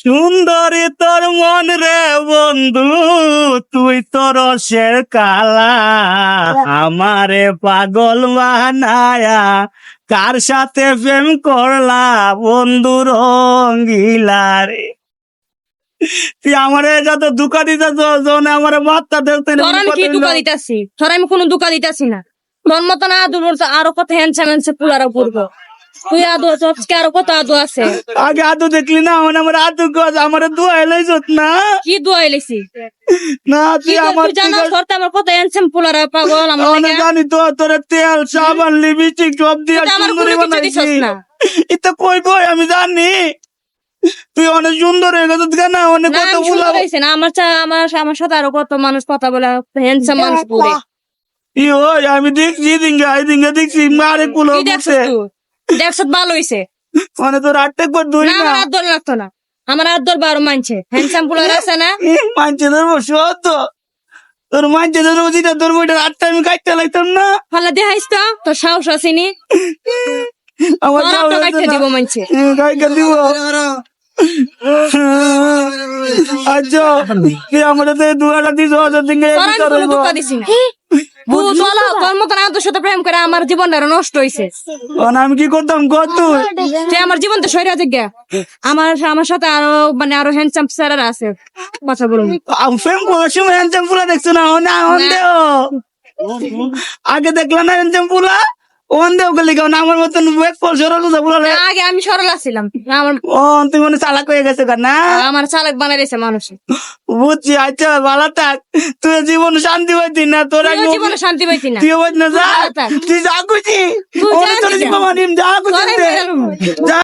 সুন্দরী তোর মন রে বন্ধু, তুই তো রসের কালা, আমারে পাগল বানায়া কার সাথে প্রেম করলা বন্ধু রঙ্গিলা রে। তুই আমারে যত দুঃখ দিতে যখন আমারে বার্তা দেখতে তোর আমি কি দুঃখ দিতেছি? তোর আমি কোনো দুঃখ দিতেছি না। তোর মতো না আদু আরো কত হ্যান্ডসাম হ্যান্ডসাম পুলারা করবো। তুই আদু আজকে আরো কত আদু আছে। আগে আদু দেখলি না, আমার আদু গজ আমার দোয়া এলাইছত না। কি দোয়া এলেছি না তুই আমার জানো তোর আমার কত হ্যান্ডসাম পুলারা পাগল আমার অনেক জানি তো, তোর তেল সাবান লিপস্টিক সব দিয়ে আমার সুন্দরী কোনো কিছু দিছস বানাইছি। না। এটা কই বই আমি জানি তুই অনেক সুন্দর হয়ে গেছিস কেন, অনেক না, কত আমি ফুলা সুন্দর হইছে না। আমার সাথে আরো কত মানুষ কথা বলে হ্যান্ডসাম মানুষ পুরে। ই ওই আমি দেখছি দিঙ্গা দেখছি মারে কুলো কি দেখছস বসে তুই? দেখছস ভালো হইছে মানে তোর আটটা একবার ধরি না। না আমার আদর লাগতো না। আমার আদর বারো মানছে হ্যান্ডসাম পুলারা আছে না। মানছে ধরবো সত্য, তোর মানছে ধরবো যেটা ধরবো এটা আটটা আমি কাটতে লাগতাম না। ফালা দেখাইস তো তোর সাহস আসেনি। আমার তোর আটটা কাটতে দিব মানছে। কাইকা দিব। আচ্ছা তুই আমার দুয়াটা দিস দিকে তোর আমি কোনো দুঃখ দিছি না। তোর মতন আদর সাথে প্রেম করে আমার জীবনটা আরো নষ্ট হয়েছে। আমি কি করতাম কর তুই তুই আমার জীবন তো সৈরা জিজ্ঞা। আমার সাথে আরো মানে আরো হ্যান্ডসাম স্যারেরা আছে কথা বলুন। প্রেম করার সময় হ্যান্ডসাম ফুলা দেখছো না দেহ আগে দেখলাম না হ্যান্ডসাম ফুলা দেহ গেলে কেমন আমার মতন সরল ফুলা আগে আমি সরল আছিলাম। আমার তুই মনে চালাক হয়ে গেছে না। আমার চালাক বানাই দিয়েছে মানুষ। বুঝছি আচ্ছা ভালো থাক, তুই জীবন শান্তি পাইতি না, তোর জীবনে শান্তি পাইছি না। তুই না যা ভালো থাক। তুই যা খুশি তুই যা যা খুশি তোর আমি যা